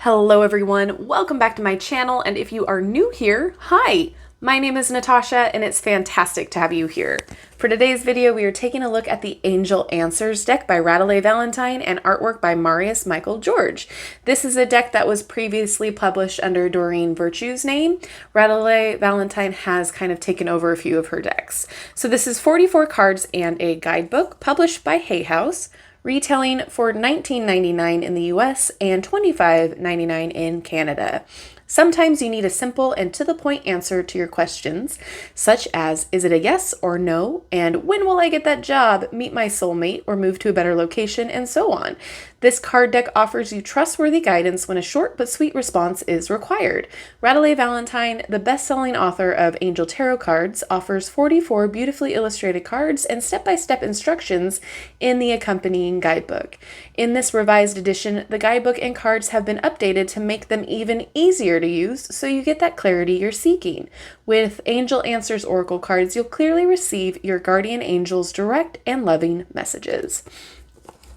Hello everyone, welcome back to my channel, and if you are new here, hi! My name is Natasha and it's fantastic to have you here. For today's video, we are taking a look at the Angel Answers deck by Radleigh Valentine and artwork by Marius Michael-George. This is a deck that was previously published under Doreen Virtue's name. Radleigh Valentine has kind of taken over a few of her decks. So this is 44 cards and a guidebook published by Hay House, retailing for $19.99 in the US and $25.99 in Canada. Sometimes you need a simple and to-the-point answer to your questions, such as, is it a yes or no? And when will I get that job, meet my soulmate, or move to a better location, and so on. This card deck offers you trustworthy guidance when a short but sweet response is required. Radleigh Valentine, the best-selling author of Angel Tarot cards, offers 44 beautifully illustrated cards and step-by-step instructions in the accompanying guidebook. In this revised edition, the guidebook and cards have been updated to make them even easier to use, so you get that clarity you're seeking. With Angel Answers Oracle cards, you'll clearly receive your guardian angel's direct and loving messages.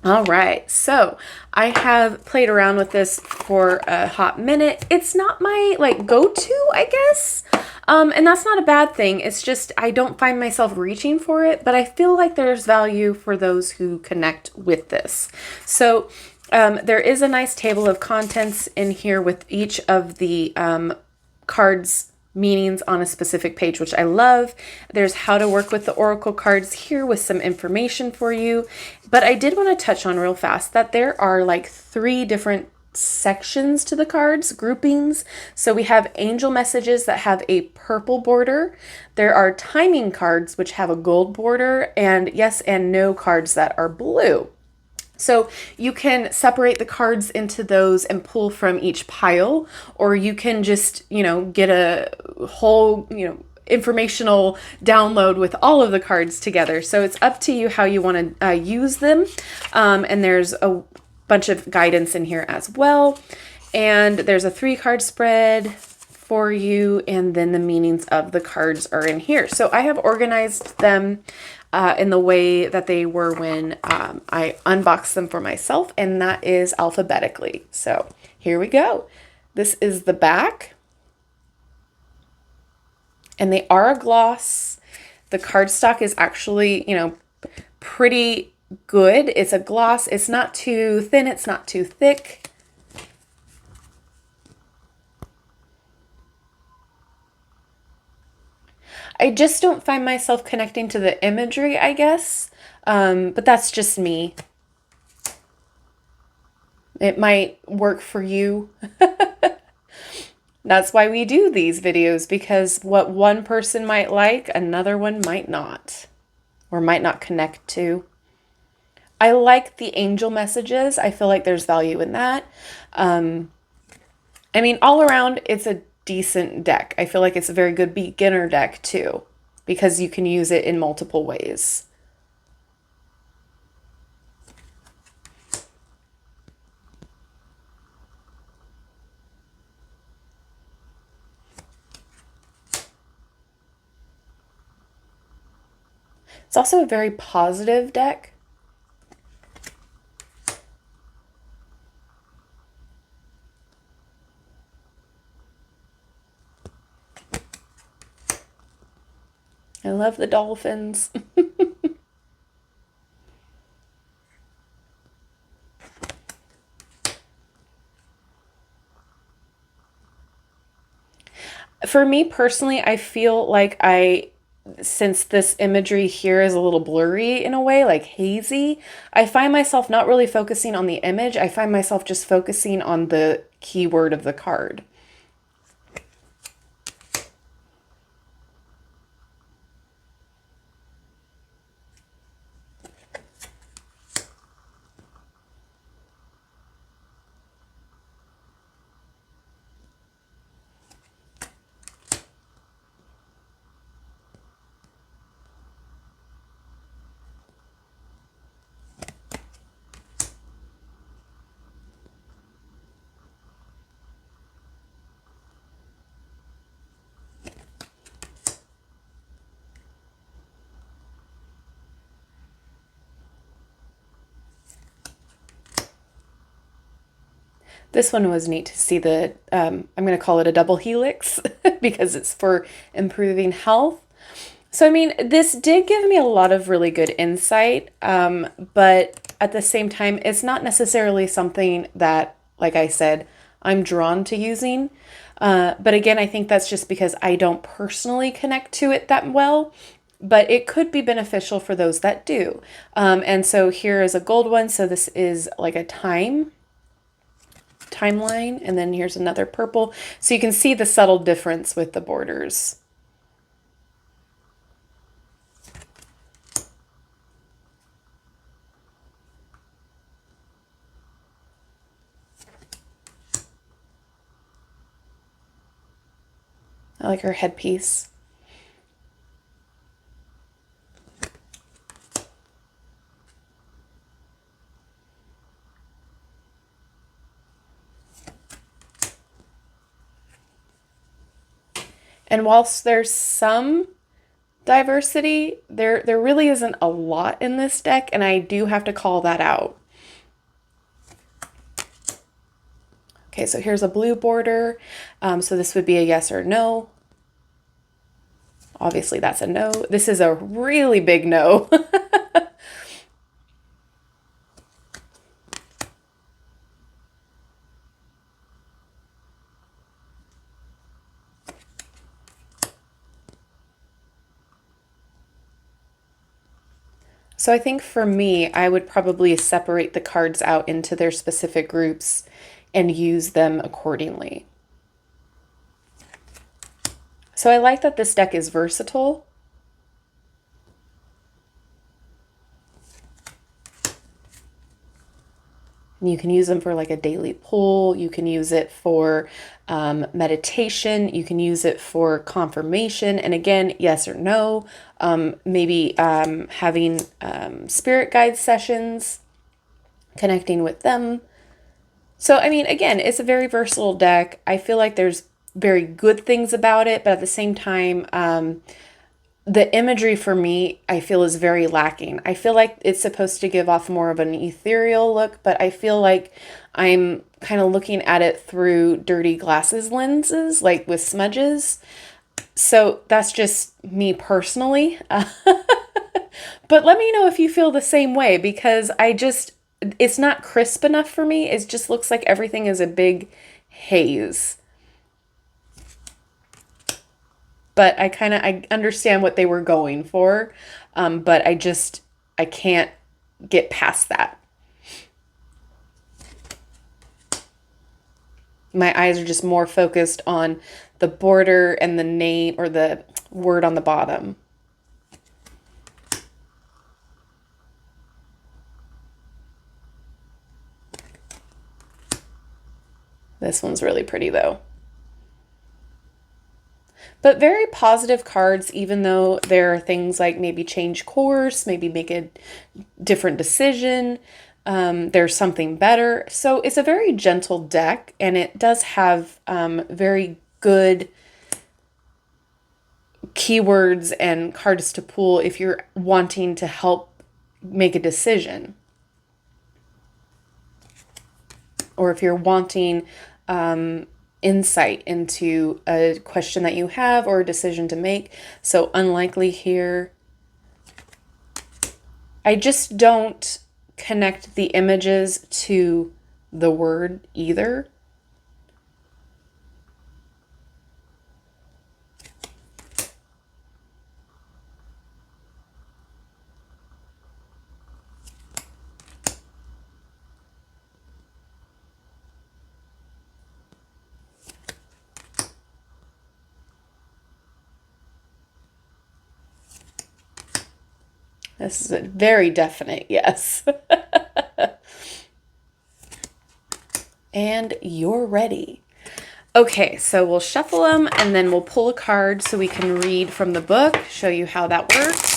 All right, so I have played around with this for a hot minute. It's not my go-to, I guess. And that's not a bad thing. It's just I don't find myself reaching for it, but I feel like there's value for those who connect with this. So there is a nice table of contents in here with each of the cards meanings on a specific page, which I love. There's how to work with the oracle cards here with some information for you. But I did want to touch on real fast that there are like 3 different sections to the cards, groupings. So we have angel messages that have a purple border. There are timing cards which have a gold border, and yes and no cards that are blue. So you can separate the cards into those and pull from each pile, or you can just, get a whole, informational download with all of the cards together. So it's up to you how you want to use them. And there's a bunch of guidance in here as well. And there's a 3-card spread for you, and then the meanings of the cards are in here. So I have organized them in the way that they were when I unboxed them for myself, and that is alphabetically. So here we go. This is the back, and they are a gloss. The cardstock is actually, pretty good. It's a gloss. It's not too thin. It's not too thick. I just don't find myself connecting to the imagery, I guess, but that's just me. It might work for you. That's why we do these videos, because what one person might like, another one might not, or might not connect to. I like the angel messages. I feel like there's value in that. All around, it's a decent deck. I feel like it's a very good beginner deck too, because you can use it in multiple ways. It's also a very positive deck. I love the dolphins. For me personally, I feel like since this imagery here is a little blurry in a way, like hazy, I find myself not really focusing on the image. I find myself just focusing on the keyword of the card. This one was neat to see the, I'm going to call it a double helix because it's for improving health. So, I mean, this did give me a lot of really good insight, but at the same time, it's not necessarily something that, like I said, I'm drawn to using. But again, I think that's just because I don't personally connect to it that well, but it could be beneficial for those that do. And so here is a gold one. So this is like a timeline, and then here's another purple. So you can see the subtle difference with the borders. I like her headpiece. And whilst there's some diversity, there really isn't a lot in this deck, and I do have to call that out. Okay, so here's a blue border. So this would be a yes or no. Obviously that's a no. This is a really big no. So I think for me, I would probably separate the cards out into their specific groups and use them accordingly. So I like that this deck is versatile. And you can use them for like a daily pull. You can use it for meditation. You can use it for confirmation. And again, yes or no. Maybe having spirit guide sessions, connecting with them. So, I mean, again, it's a very versatile deck. I feel like there's very good things about it, but at the same time, the imagery for me, I feel is very lacking. I feel like it's supposed to give off more of an ethereal look, but I feel like I'm kind of looking at it through dirty glasses lenses, like with smudges. So that's just me personally. But let me know if you feel the same way, because it's not crisp enough for me. It just looks like everything is a big haze. But I understand what they were going for, but I can't get past that. My eyes are just more focused on the border and the name or the word on the bottom. This one's really pretty though. But very positive cards, even though there are things like maybe change course, maybe make a different decision. There's something better. So it's a very gentle deck, and it does have very good keywords and cards to pull if you're wanting to help make a decision. Or if you're wanting insight into a question that you have or a decision to make. So unlikely here. I just don't connect the images to the word either. This is a very definite yes. And you're ready. Okay, so we'll shuffle them and then we'll pull a card so we can read from the book, show you how that works.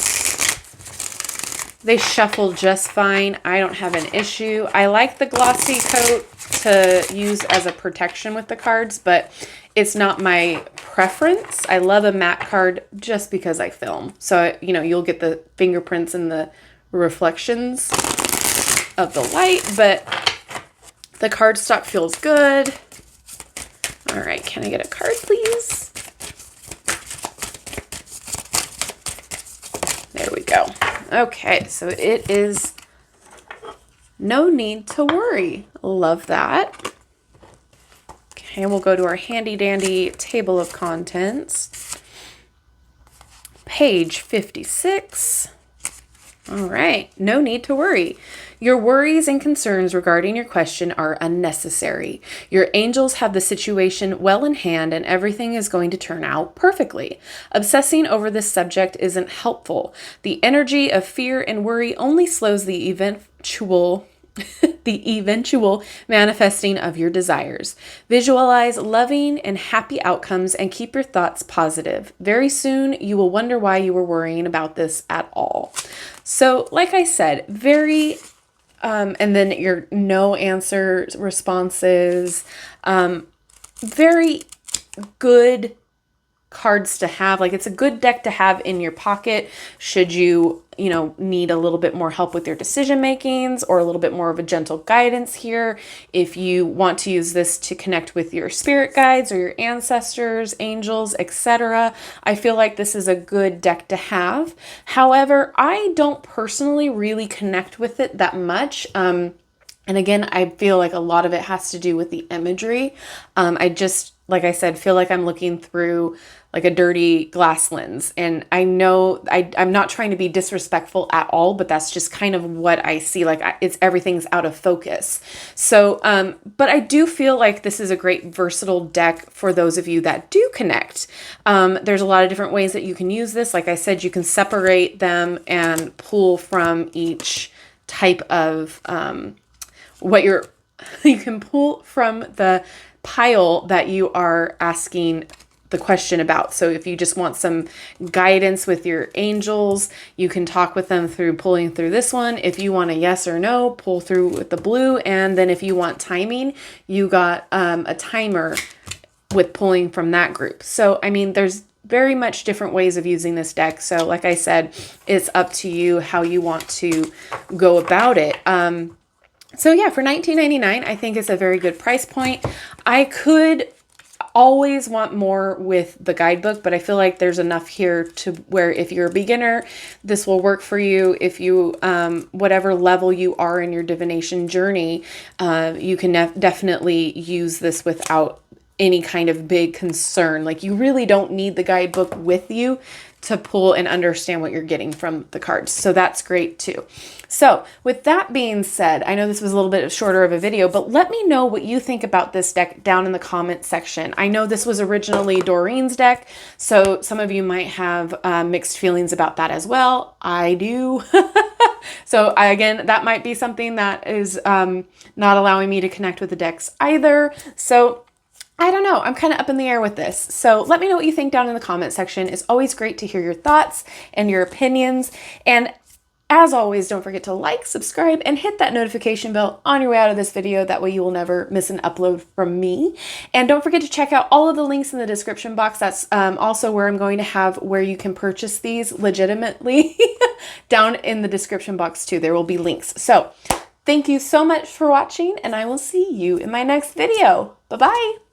They shuffle just fine. I don't have an issue. I like the glossy coat to use as a protection with the cards, but it's not my preference. I love a matte card just because I film. So, you know, you'll get the fingerprints and the reflections of the light, but The cardstock feels good. All right, can I get a card, please? There we go. Okay, so it is No Need to Worry. Love that. Okay, we'll go to our handy dandy table of contents. Page 56. All right, no need to worry. Your worries and concerns regarding your question are unnecessary. Your angels have the situation well in hand and everything is going to turn out perfectly. Obsessing over this subject isn't helpful. The energy of fear and worry only slows the eventual manifesting of your desires. Visualize loving and happy outcomes and keep your thoughts positive. Very soon, you will wonder why you were worrying about this at all. So, like I said, very, and then your no answer responses, very good cards to have. Like, it's a good deck to have in your pocket should you, need a little bit more help with your decision makings or a little bit more of a gentle guidance here. If you want to use this to connect with your spirit guides or your ancestors, angels, etc., I feel like this is a good deck to have. However, I don't personally really connect with it that much. And again, I feel like a lot of it has to do with the imagery. I just, like I said, feel like I'm looking through like a dirty glass lens. And I know I'm not trying to be disrespectful at all, but that's just kind of what I see. Like everything's out of focus. So, but I do feel like this is a great versatile deck for those of you that do connect. There's a lot of different ways that you can use this. Like I said, you can separate them and pull from each type of, you can pull from the pile that you are asking the question about. So if you just want some guidance with your angels, you can talk with them through pulling through this one. If you want a yes or no, pull through with the blue. And then if you want timing, you got a timer with pulling from that group. So, I mean, there's very much different ways of using this deck. So like I said, it's up to you how you want to go about it. So yeah, for $19.99, I think it's a very good price point. I could always want more with the guidebook, but I feel like there's enough here to where if you're a beginner, this will work for you. If you, whatever level you are in your divination journey, you can definitely use this without any kind of big concern. Like, you really don't need the guidebook with you to pull and understand what you're getting from the cards. So that's great too. So with that being said, I know this was a little bit shorter of a video, but let me know what you think about this deck down in the comment section. I know this was originally Doreen's deck, so some of you might have mixed feelings about that as well. I do. So again, that might be something that is not allowing me to connect with the decks either. So I don't know. I'm kind of up in the air with this. So let me know what you think down in the comment section. It's always great to hear your thoughts and your opinions. And as always, don't forget to like, subscribe, and hit that notification bell on your way out of this video. That way you will never miss an upload from me. And don't forget to check out all of the links in the description box. That's also where I'm going to have where you can purchase these legitimately down in the description box too. There will be links. So thank you so much for watching, and I will see you in my next video. Bye-bye.